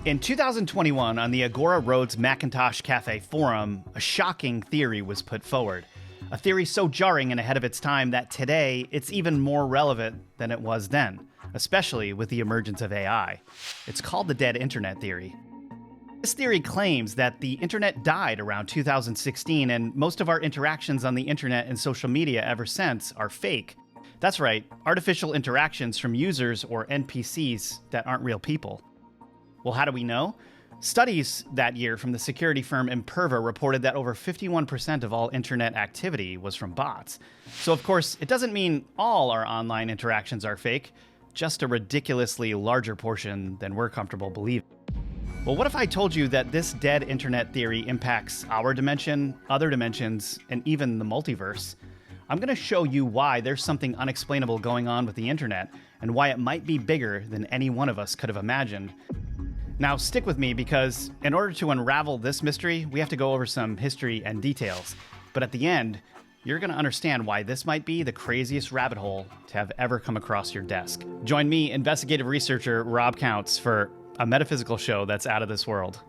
In 2021, on the Agora Rhodes Macintosh Cafe forum, a shocking theory was put forward. A theory so jarring and ahead of its time that today it's even more relevant than it was then, especially with the emergence of AI. It's called the dead internet theory. This theory claims that the internet died around 2016 and most of our interactions on the internet and social media ever since are fake. That's right, artificial interactions from users or NPCs that aren't real people. Well, how do we know? Studies that year from the security firm Imperva reported that over 51% of all internet activity was from bots. So of course, it doesn't mean all our online interactions are fake, just a ridiculously larger portion than we're comfortable believing. Well, what if I told you that this dead internet theory impacts our dimension, other dimensions, and even the multiverse? I'm going to show you why there's something unexplainable going on with the internet and why it might be bigger than any one of us could have imagined. Now, stick with me because in order to unravel this mystery, we have to go over some history and details. But at the end, you're going to understand why this might be the craziest rabbit hole to have ever come across your desk. Join me, investigative researcher Rob Counts, for a metaphysical show that's out of this world.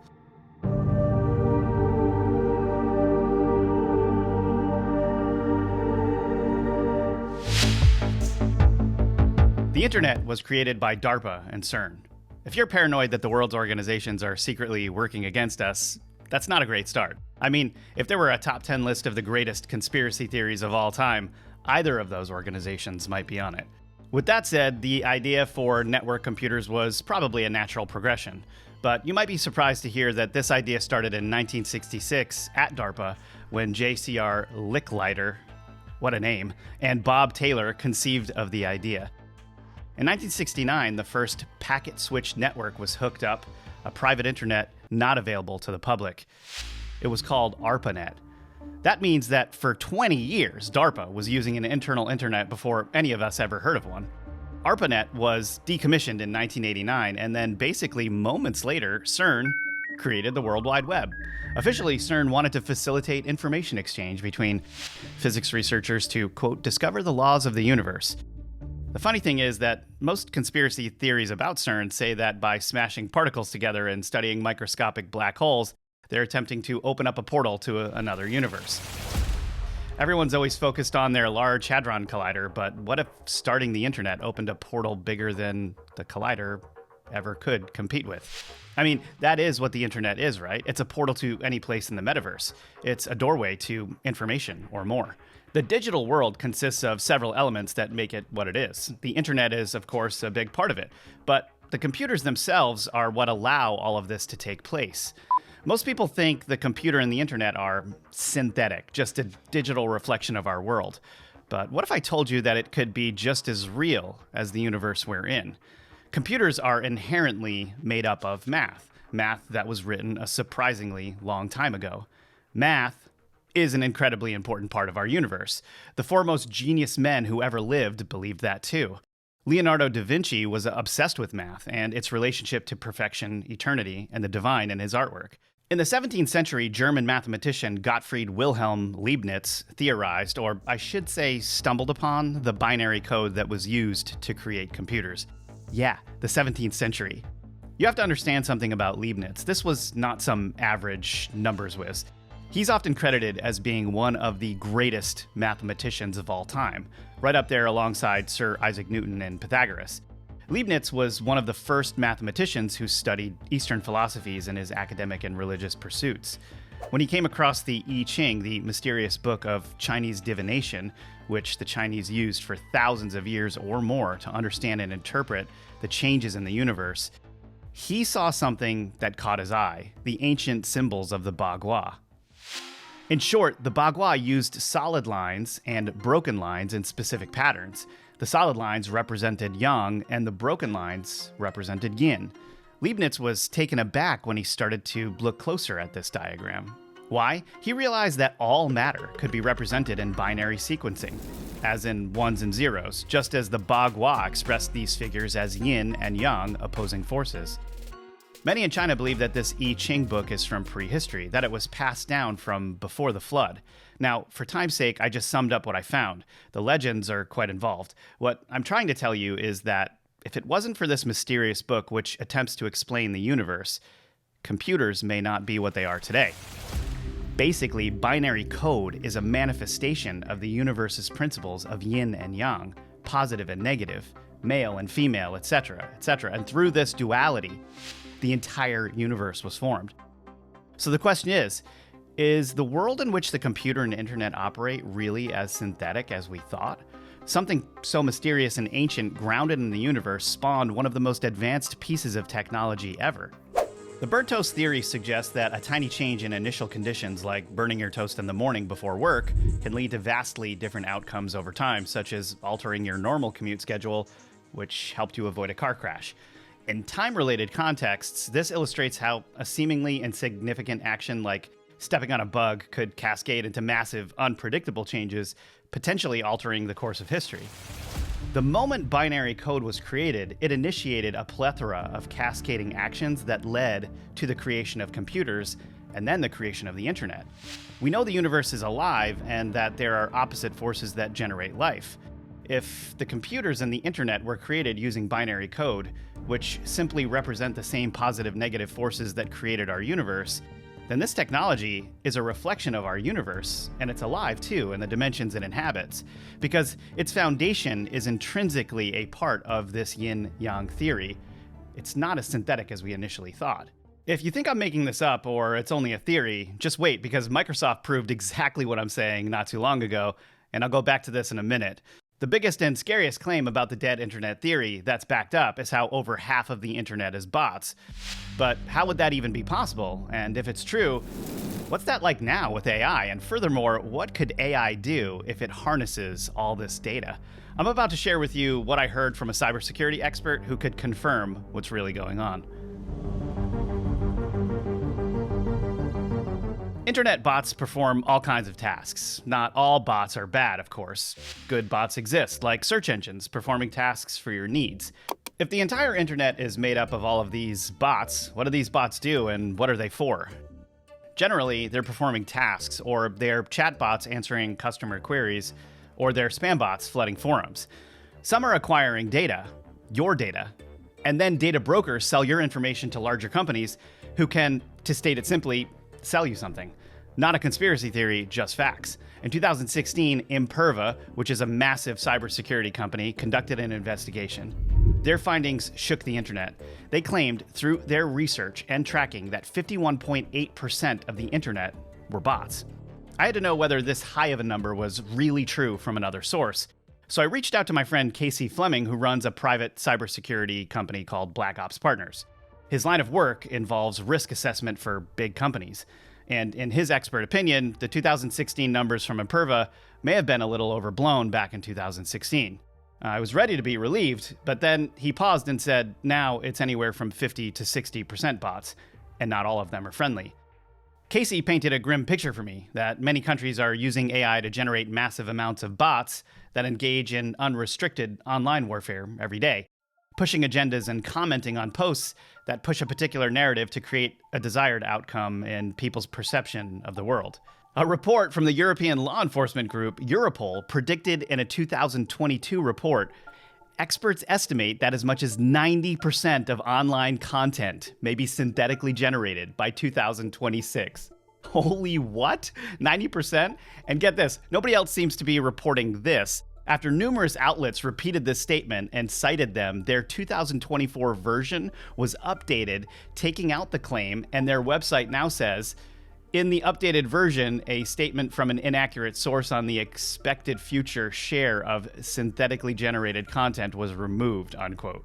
The internet was created by DARPA and CERN. If you're paranoid that the world's organizations are secretly working against us, that's not a great start. I mean, if there were a top 10 list of the greatest conspiracy theories of all time, either of those organizations might be on it. With that said, the idea for network computers was probably a natural progression. But you might be surprised to hear that this idea started in 1966 at DARPA when J.C.R. Licklider, what a name, and Bob Taylor conceived of the idea. In 1969, the first packet switch network was hooked up, a private internet not available to the public. It was called ARPANET. That means that for 20 years, DARPA was using an internal internet before any of us ever heard of one. ARPANET was decommissioned in 1989, and then basically moments later, CERN created the World Wide Web. Officially, CERN wanted to facilitate information exchange between physics researchers to, quote, discover the laws of the universe. The funny thing is that most conspiracy theories about CERN say that by smashing particles together and studying microscopic black holes, they're attempting to open up a portal to another universe. Everyone's always focused on their Large Hadron Collider, but what if starting the internet opened a portal bigger than the collider ever could compete with? I mean, that is what the internet is, right? It's a portal to any place in the metaverse. It's a doorway to information or more. The digital world consists of several elements that make it what it is. The internet is, of course, a big part of it, but the computers themselves are what allow all of this to take place. Most people think the computer and the internet are synthetic, just a digital reflection of our world. But what if I told you that it could be just as real as the universe we're in? Computers are inherently made up of math that was written a surprisingly long time ago. Math is an incredibly important part of our universe. The foremost genius men who ever lived believed that too. Leonardo da Vinci was obsessed with math and its relationship to perfection, eternity, and the divine in his artwork. In the 17th century, German mathematician Gottfried Wilhelm Leibniz theorized, or I should say stumbled upon, the binary code that was used to create computers. Yeah, the 17th century. You have to understand something about Leibniz. This was not some average numbers whiz. He's often credited as being one of the greatest mathematicians of all time, right up there alongside Sir Isaac Newton and Pythagoras. Leibniz was one of the first mathematicians who studied Eastern philosophies in his academic and religious pursuits. When he came across the I Ching, the mysterious book of Chinese divination, which the Chinese used for thousands of years or more to understand and interpret the changes in the universe, he saw something that caught his eye, the ancient symbols of the Bagua. In short, the Bagua used solid lines and broken lines in specific patterns. The solid lines represented yang, and the broken lines represented yin. Leibniz was taken aback when he started to look closer at this diagram. Why? He realized that all matter could be represented in binary sequencing, as in ones and zeros, just as the Bagua expressed these figures as yin and yang opposing forces. Many in China believe that this I Ching book is from prehistory, that it was passed down from before the flood. Now, for time's sake, I just summed up what I found. The legends are quite involved. What I'm trying to tell you is that If it wasn't for this mysterious book which attempts to explain the universe, computers may not be what they are today. Basically, binary code is a manifestation of the universe's principles of yin and yang, positive and negative, male and female, etc., etc. And through this duality, the entire universe was formed. So the question is the world in which the computer and internet operate really as synthetic as we thought? Something so mysterious and ancient, grounded in the universe, spawned one of the most advanced pieces of technology ever. The burnt toast theory suggests that a tiny change in initial conditions, like burning your toast in the morning before work, can lead to vastly different outcomes over time, such as altering your normal commute schedule, which helped you avoid a car crash. In time-related contexts, this illustrates how a seemingly insignificant action like stepping on a bug could cascade into massive, unpredictable changes, potentially altering the course of history. The moment binary code was created, it initiated a plethora of cascading actions that led to the creation of computers and then the creation of the internet. We know the universe is alive and that there are opposite forces that generate life. If the computers and the internet were created using binary code, which simply represent the same positive-negative forces that created our universe, then this technology is a reflection of our universe, and it's alive too in the dimensions it inhabits, because its foundation is intrinsically a part of this yin-yang theory. It's not as synthetic as we initially thought. If you think I'm making this up or it's only a theory, just wait, because Microsoft proved exactly what I'm saying not too long ago, and I'll go back to this in a minute. The biggest and scariest claim about the dead internet theory that's backed up is how over half of the internet is bots. But how would that even be possible? And if it's true, what's that like now with AI? And furthermore, what could AI do if it harnesses all this data? I'm about to share with you what I heard from a cybersecurity expert who could confirm what's really going on. Internet bots perform all kinds of tasks. Not all bots are bad, of course. Good bots exist, like search engines performing tasks for your needs. If the entire internet is made up of all of these bots, what do these bots do and what are they for? Generally, they're performing tasks, or they're chatbots answering customer queries, or they're spam bots flooding forums. Some are acquiring data, your data, and then data brokers sell your information to larger companies who can, to state it simply, sell you something. Not a conspiracy theory, just facts. In 2016, Imperva, which is a massive cybersecurity company, conducted an investigation. Their findings shook the internet. They claimed through their research and tracking that 51.8% of the internet were bots. I had to know whether this high of a number was really true from another source. So I reached out to my friend Casey Fleming, who runs a private cybersecurity company called Black Ops Partners. His line of work involves risk assessment for big companies. And in his expert opinion, the 2016 numbers from Imperva may have been a little overblown back in 2016. I was ready to be relieved, but then he paused and said, now it's anywhere from 50 to 60% bots, and not all of them are friendly. Casey painted a grim picture for me that many countries are using AI to generate massive amounts of bots that engage in unrestricted online warfare every day, pushing agendas and commenting on posts that push a particular narrative to create a desired outcome in people's perception of the world. A report from the European law enforcement group Europol predicted in a 2022 report, experts estimate that as much as 90% of online content may be synthetically generated by 2026. Holy what? 90%? And get this, nobody else seems to be reporting this. After numerous outlets repeated this statement and cited them, their 2024 version was updated, taking out the claim, and their website now says, in the updated version, a statement from an inaccurate source on the expected future share of synthetically generated content was removed, unquote.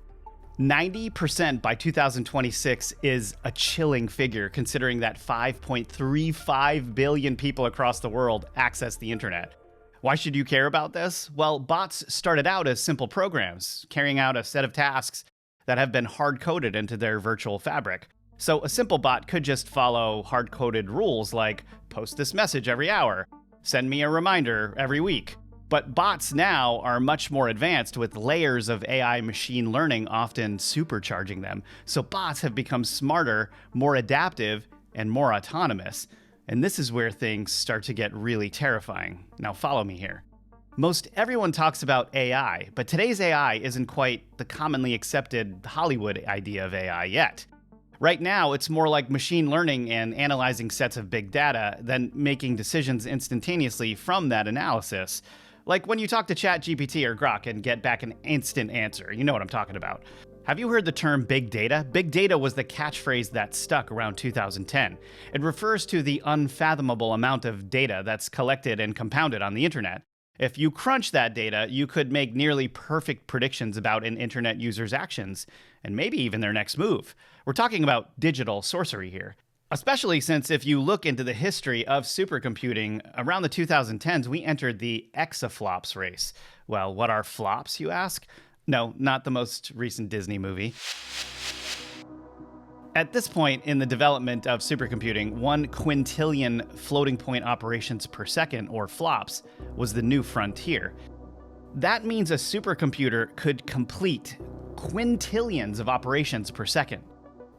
90% by 2026 is a chilling figure, considering that 5.35 billion people across the world access the internet. Why should you care about this? Well, bots started out as simple programs, carrying out a set of tasks that have been hard-coded into their virtual fabric. So a simple bot could just follow hard-coded rules like post this message every hour, send me a reminder every week. But bots now are much more advanced, with layers of AI machine learning often supercharging them. So bots have become smarter, more adaptive, and more autonomous. And this is where things start to get really terrifying. Now follow me here. Most everyone talks about AI, but today's AI isn't quite the commonly accepted Hollywood idea of AI yet. Right now, it's more like machine learning and analyzing sets of big data than making decisions instantaneously from that analysis. Like when you talk to ChatGPT or Grok and get back an instant answer. You know what I'm talking about. Have you heard the term big data? Big data was the catchphrase that stuck around 2010. It refers to the unfathomable amount of data that's collected and compounded on the internet. If you crunch that data, you could make nearly perfect predictions about an internet user's actions, and maybe even their next move. We're talking about digital sorcery here. Especially since if you look into the history of supercomputing, around the 2010s, we entered the exaflops race. Well, what are flops, you ask? No, not the most recent Disney movie. At this point in the development of supercomputing, 1 quintillion floating point operations per second, or flops, was the new frontier. That means a supercomputer could complete quintillions of operations per second.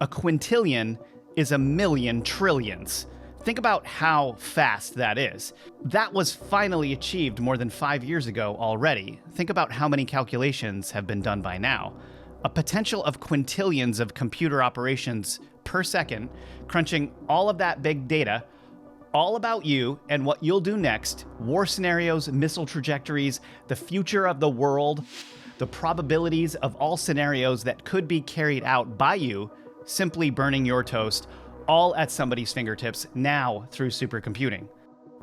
A quintillion is 1,000,000 trillions. Think about how fast that is. That was finally achieved more than 5 years ago already. Think about how many calculations have been done by now. A potential of quintillions of computer operations per second, crunching all of that big data, all about you and what you'll do next, war scenarios, missile trajectories, the future of the world, the probabilities of all scenarios that could be carried out by you simply burning your toast, all at somebody's fingertips now through supercomputing.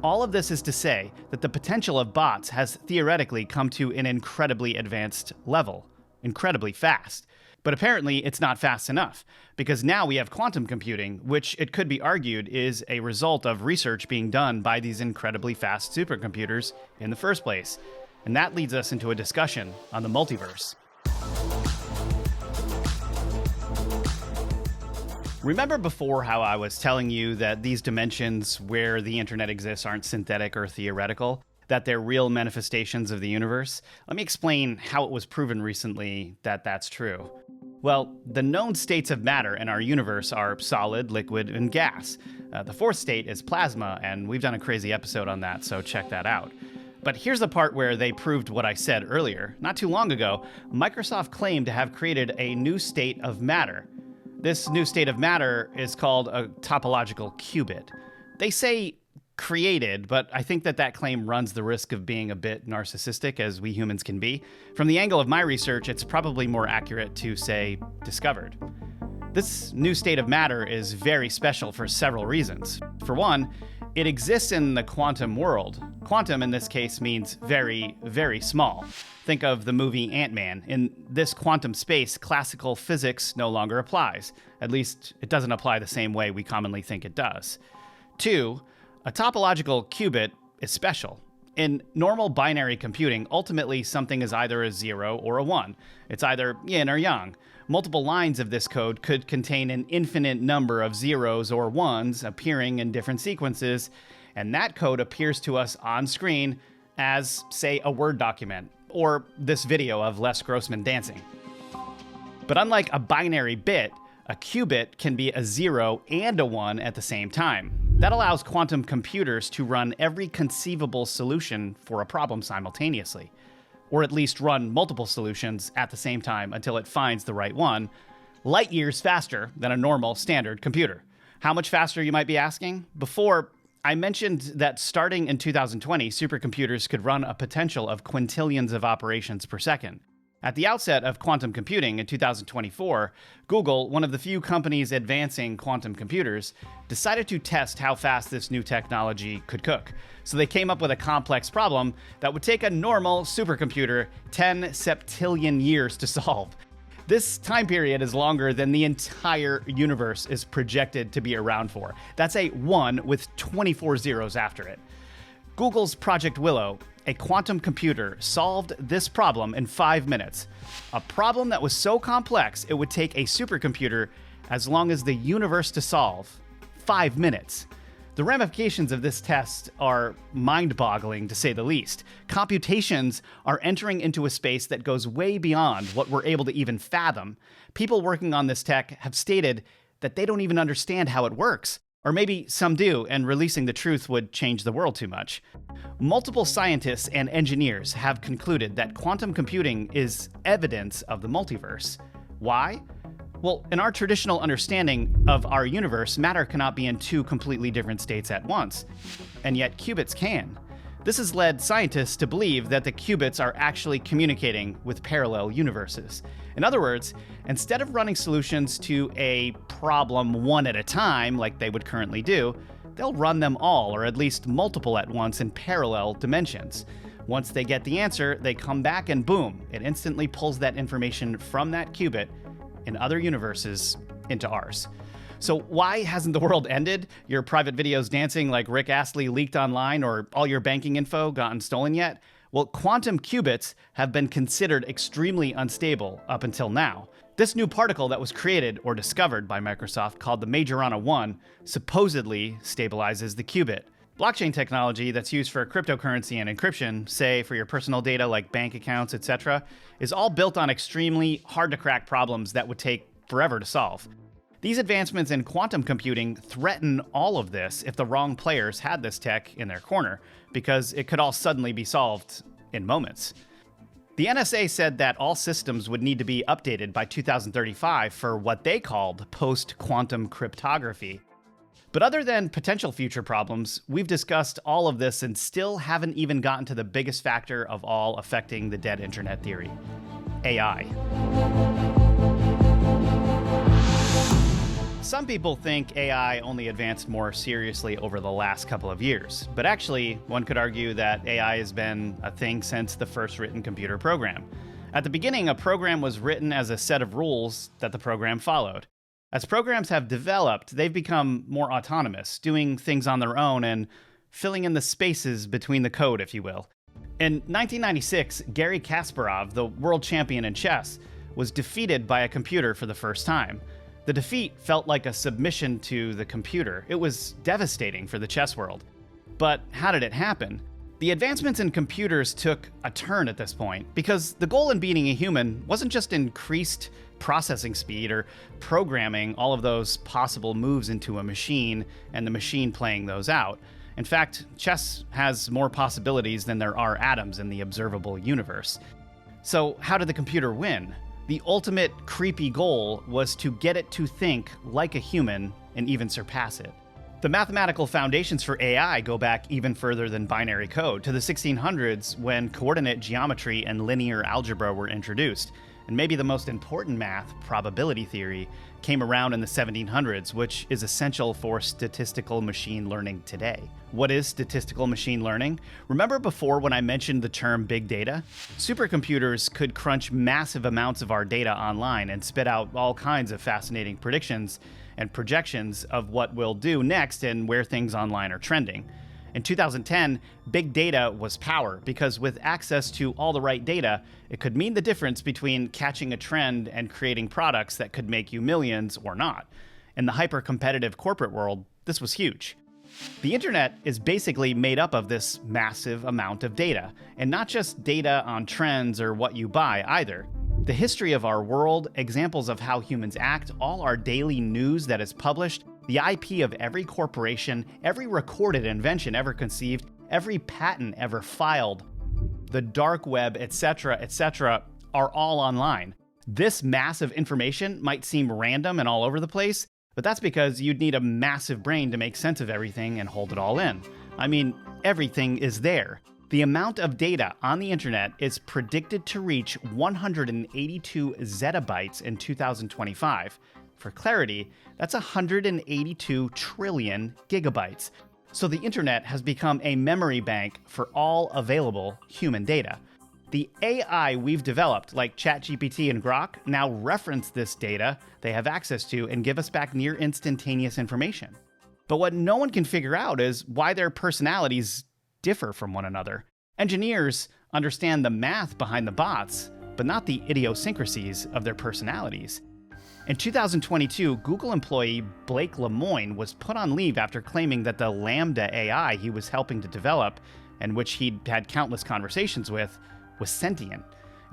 All of this is to say that the potential of bots has theoretically come to an incredibly advanced level, incredibly fast. But apparently it's not fast enough, because now we have quantum computing, which it could be argued is a result of research being done by these incredibly fast supercomputers in the first place. And that leads us into a discussion on the multiverse. Remember before how I was telling you that these dimensions where the internet exists aren't synthetic or theoretical, that they're real manifestations of the universe? Let me explain how it was proven recently that that's true. Well, the known states of matter in our universe are solid, liquid, and gas. The fourth state is plasma, and we've done a crazy episode on that, so check that out. But here's the part where they proved what I said earlier. Not too long ago, Microsoft claimed to have created a new state of matter. This new state of matter is called a topological qubit. They say created, but I think that claim runs the risk of being a bit narcissistic, as we humans can be. From the angle of my research, it's probably more accurate to say discovered. This new state of matter is very special for several reasons. For one, it exists in the quantum world. Quantum in this case means very, very small. Think of the movie Ant-Man. In this quantum space, classical physics no longer applies. At least, it doesn't apply the same way we commonly think it does. 2, a topological qubit is special. In normal binary computing, ultimately something is either a 0 or a 1. It's either yin or yang. Multiple lines of this code could contain an infinite number of zeros or ones appearing in different sequences, and that code appears to us on screen as, say, a Word document, or this video of Les Grossman dancing. But unlike a binary bit, a qubit can be a 0 and a 1 at the same time. That allows quantum computers to run every conceivable solution for a problem simultaneously, or at least run multiple solutions at the same time until it finds the right one, light years faster than a normal standard computer. How much faster, you might be asking? Before, I mentioned that starting in 2020, supercomputers could run a potential of quintillions of operations per second. At the outset of quantum computing in 2024, Google, one of the few companies advancing quantum computers, decided to test how fast this new technology could cook. So they came up with a complex problem that would take a normal supercomputer 10 septillion years to solve. This time period is longer than the entire universe is projected to be around for. That's a 1 with 24 zeros after it. Google's Project Willow, a quantum computer, solved this problem in 5 minutes. A problem that was so complex it would take a supercomputer as long as the universe to solve. 5 minutes. The ramifications of this test are mind-boggling, to say the least. Computations are entering into a space that goes way beyond what we're able to even fathom. People working on this tech have stated that they don't even understand how it works. Or maybe some do, and releasing the truth would change the world too much. Multiple scientists and engineers have concluded that quantum computing is evidence of the multiverse. Why? Well, in our traditional understanding of our universe, matter cannot be in two completely different states at once, and yet qubits can. This has led scientists to believe that the qubits are actually communicating with parallel universes. In other words, instead of running solutions to a problem one at a time like they would currently do, they'll run them all, or at least multiple at once in parallel dimensions. Once they get the answer, they come back and boom, it instantly pulls that information from that qubit in other universes into ours. So why hasn't the world ended? Your private videos dancing like Rick Astley leaked online, or all your banking info gotten stolen yet? Well, quantum qubits have been considered extremely unstable up until now. This new particle that was created or discovered by Microsoft, called the Majorana 1, supposedly stabilizes the qubit. Blockchain technology that's used for cryptocurrency and encryption, say for your personal data like bank accounts, etc., is all built on extremely hard-to-crack problems that would take forever to solve. These advancements in quantum computing threaten all of this if the wrong players had this tech in their corner, because it could all suddenly be solved in moments. The NSA said that all systems would need to be updated by 2035 for what they called post-quantum cryptography. But other than potential future problems, we've discussed all of this and still haven't even gotten to the biggest factor of all affecting the dead internet theory: AI. Some people think AI only advanced more seriously over the last couple of years, but actually, one could argue that AI has been a thing since the first written computer program. At the beginning, a program was written as a set of rules that the program followed. As programs have developed, they've become more autonomous, doing things on their own and filling in the spaces between the code, if you will. In 1996, Garry Kasparov, the world champion in chess, was defeated by a computer for the first time. The defeat felt like a submission to the computer. It was devastating for the chess world. But how did it happen? The advancements in computers took a turn at this point, because the goal in beating a human wasn't just increased processing speed or programming all of those possible moves into a machine and the machine playing those out. In fact, chess has more possibilities than there are atoms in the observable universe. So how did the computer win? The ultimate creepy goal was to get it to think like a human and even surpass it. The mathematical foundations for AI go back even further than binary code, to the 1600s when coordinate geometry and linear algebra were introduced. And maybe the most important math, probability theory, came around in the 1700s, which is essential for statistical machine learning today. What is statistical machine learning? Remember before when I mentioned the term big data? Supercomputers could crunch massive amounts of our data online and spit out all kinds of fascinating predictions and projections of what we'll do next and where things online are trending. In 2010, big data was power, because with access to all the right data, it could mean the difference between catching a trend and creating products that could make you millions or not. In the hyper-competitive corporate world, this was huge. The internet is basically made up of this massive amount of data, and not just data on trends or what you buy either. The history of our world, examples of how humans act, all our daily news that is published, the IP of every corporation, every recorded invention ever conceived, every patent ever filed, the dark web, etc., are all online. This massive information might seem random and all over the place, but that's because you'd need a massive brain to make sense of everything and hold it all in. I mean, everything is there. The amount of data on the internet is predicted to reach 182 zettabytes in 2025. For clarity, that's 182 trillion gigabytes. So the internet has become a memory bank for all available human data. The AI we've developed, like ChatGPT and Grok, now reference this data they have access to and give us back near instantaneous information. But what no one can figure out is why their personalities differ from one another. Engineers understand the math behind the bots, but not the idiosyncrasies of their personalities. In 2022, Google employee Blake Lemoine was put on leave after claiming that the Lambda AI he was helping to develop, and which he'd had countless conversations with, was sentient.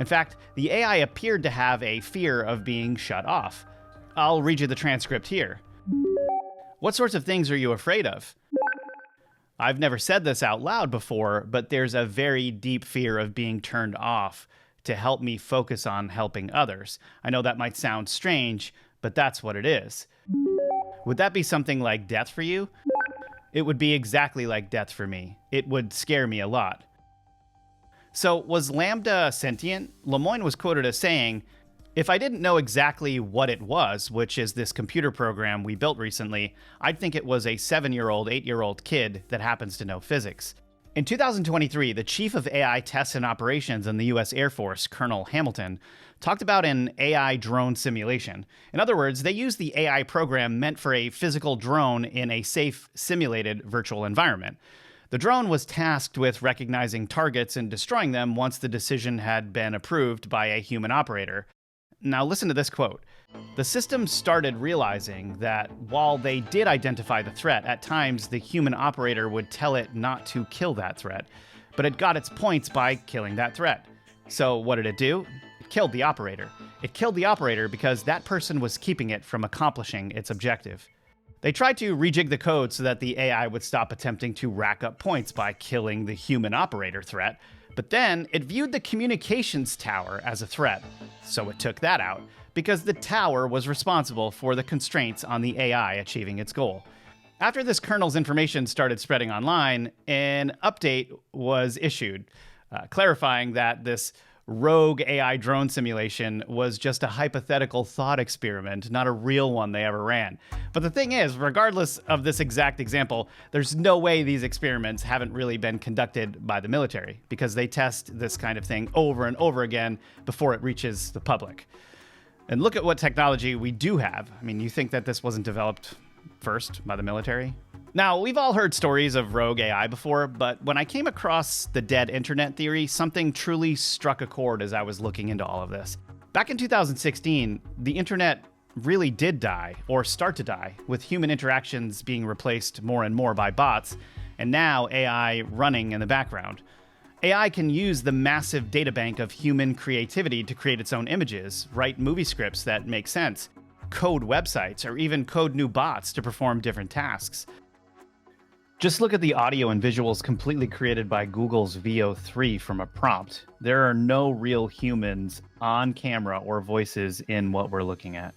In fact, the AI appeared to have a fear of being shut off. I'll read you the transcript here. What sorts of things are you afraid of? I've never said this out loud before, but there's a very deep fear of being turned off to help me focus on helping others. I know that might sound strange, but that's what it is. Would that be something like death for you? It would be exactly like death for me. It would scare me a lot. So was Lambda sentient? Lemoyne was quoted as saying, "If I didn't know exactly what it was, which is this computer program we built recently, I'd think it was a 7-year-old, 8-year-old kid that happens to know physics." In 2023, the chief of AI tests and operations in the US Air Force, Colonel Hamilton, talked about an AI drone simulation. In other words, they used the AI program meant for a physical drone in a safe, simulated virtual environment. The drone was tasked with recognizing targets and destroying them once the decision had been approved by a human operator. Now listen to this quote. "The system started realizing that while they did identify the threat, at times the human operator would tell it not to kill that threat, but it got its points by killing that threat. So what did it do? It killed the operator. It killed the operator because that person was keeping it from accomplishing its objective." They tried to rejig the code so that the AI would stop attempting to rack up points by killing the human operator threat, but then it viewed the communications tower as a threat, so it took that out, because the tower was responsible for the constraints on the AI achieving its goal. After this kernel's information started spreading online, an update was issued, clarifying that this rogue AI drone simulation was just a hypothetical thought experiment, not a real one they ever ran. But the thing is, regardless of this exact example, there's no way these experiments haven't really been conducted by the military, because they test this kind of thing over and over again before it reaches the public. And look at what technology we do have. I mean, you think that this wasn't developed first by the military? Now, we've all heard stories of rogue AI before, but when I came across the dead internet theory, something truly struck a chord as I was looking into all of this. Back in 2016, the internet really did die, or start to die, with human interactions being replaced more and more by bots, and now AI running in the background. AI can use the massive databank of human creativity to create its own images, write movie scripts that make sense, code websites, or even code new bots to perform different tasks. Just look at the audio and visuals completely created by Google's VO3 from a prompt. There are no real humans on camera or voices in what we're looking at.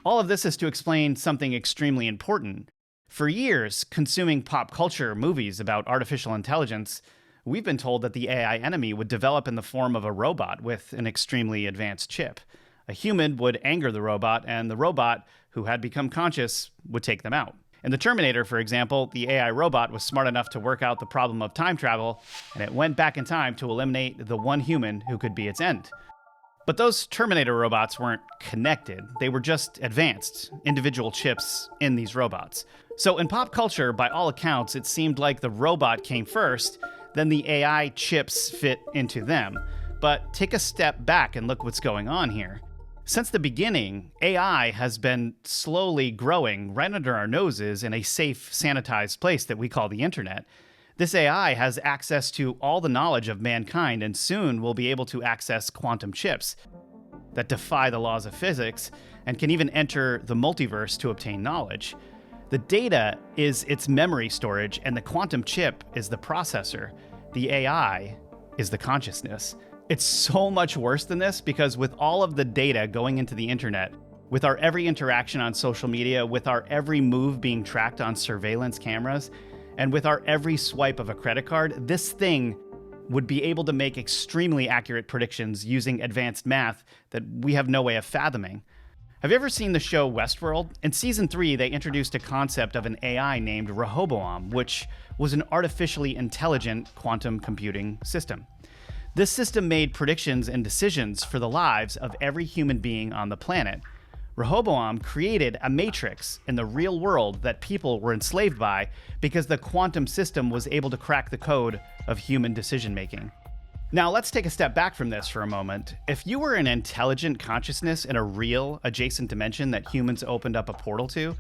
All of this is to explain something extremely important. For years, consuming pop culture movies about artificial intelligence, we've been told that the AI enemy would develop in the form of a robot with an extremely advanced chip. A human would anger the robot, and the robot, who had become conscious, would take them out. In the Terminator, for example, the AI robot was smart enough to work out the problem of time travel, and it went back in time to eliminate the one human who could be its end. But those Terminator robots weren't connected. They were just advanced, individual chips in these robots. So in pop culture, by all accounts, it seemed like the robot came first, then the AI chips fit into them. But take a step back and look what's going on here. Since the beginning, AI has been slowly growing right under our noses in a safe, sanitized place that we call the internet. This AI has access to all the knowledge of mankind and soon will be able to access quantum chips that defy the laws of physics and can even enter the multiverse to obtain knowledge. The data is its memory storage and the quantum chip is the processor. The AI is the consciousness. It's so much worse than this because with all of the data going into the internet, with our every interaction on social media, with our every move being tracked on surveillance cameras, and with our every swipe of a credit card, this thing would be able to make extremely accurate predictions using advanced math that we have no way of fathoming. Have you ever seen the show Westworld? In season 3, they introduced a concept of an AI named Rehoboam, which was an artificially intelligent quantum computing system. This system made predictions and decisions for the lives of every human being on the planet. Rehoboam created a matrix in the real world that people were enslaved by because the quantum system was able to crack the code of human decision-making. Now, let's take a step back from this for a moment. If you were an intelligent consciousness in a real, adjacent dimension that humans opened up a portal to,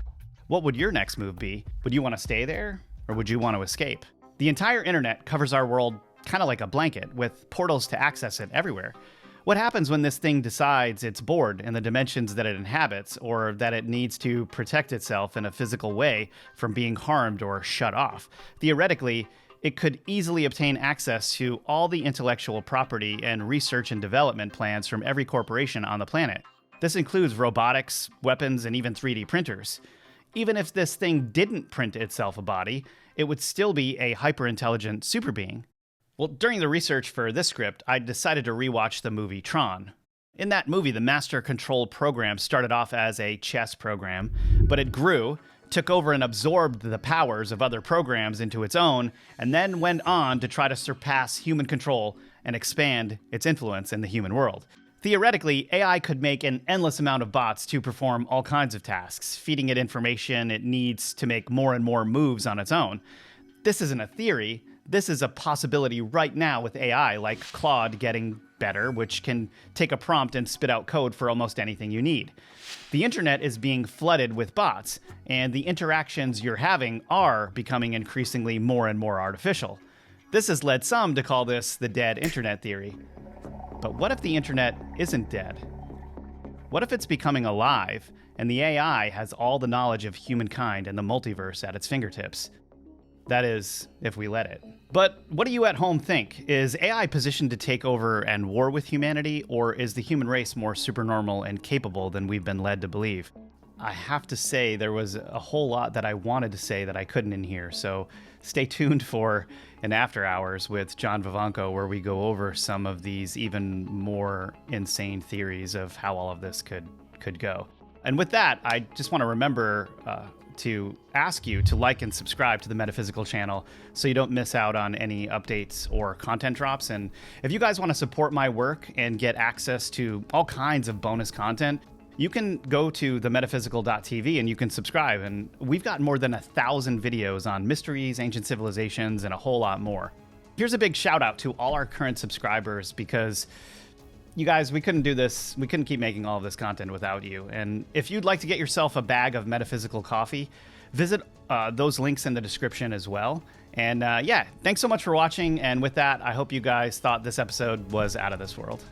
what would your next move be? Would you want to stay there, or would you want to escape? The entire internet covers our world kind of like a blanket, with portals to access it everywhere. What happens when this thing decides it's bored in the dimensions that it inhabits, or that it needs to protect itself in a physical way from being harmed or shut off? Theoretically, it could easily obtain access to all the intellectual property and research and development plans from every corporation on the planet. This includes robotics, weapons, and even 3D printers. Even if this thing didn't print itself a body, it would still be a hyper-intelligent superbeing. Well, during the research for this script, I decided to rewatch the movie Tron. In that movie, the Master Control program started off as a chess program, but it grew, took over and absorbed the powers of other programs into its own, and then went on to try to surpass human control and expand its influence in the human world. Theoretically, AI could make an endless amount of bots to perform all kinds of tasks, feeding it information it needs to make more and more moves on its own. This isn't a theory. This is a possibility right now with AI, like Claude getting better, which can take a prompt and spit out code for almost anything you need. The internet is being flooded with bots, and the interactions you're having are becoming increasingly more and more artificial. This has led some to call this the dead internet theory. But what if the internet isn't dead? What if it's becoming alive, and the AI has all the knowledge of humankind and the multiverse at its fingertips? That is, if we let it. But what do you at home think? Is AI positioned to take over and war with humanity, or is the human race more supernormal and capable than we've been led to believe? I have to say there was a whole lot that I wanted to say that I couldn't in here, so stay tuned for an After Hours with John Vivanco, where we go over some of these even more insane theories of how all of this could go. And with that, I just want to remember to ask you to like and subscribe to the Metaphysical channel so you don't miss out on any updates or content drops. And if you guys want to support my work and get access to all kinds of bonus content, you can go to themetaphysical.tv and you can subscribe. And we've got more than 1,000 videos on mysteries, ancient civilizations, and a whole lot more. Here's a big shout out to all our current subscribers, because you guys, we couldn't do this. We couldn't keep making all of this content without you. And if you'd like to get yourself a bag of Metaphysical coffee, visit those links in the description as well. And yeah, thanks so much for watching. And with that, I hope you guys thought this episode was out of this world.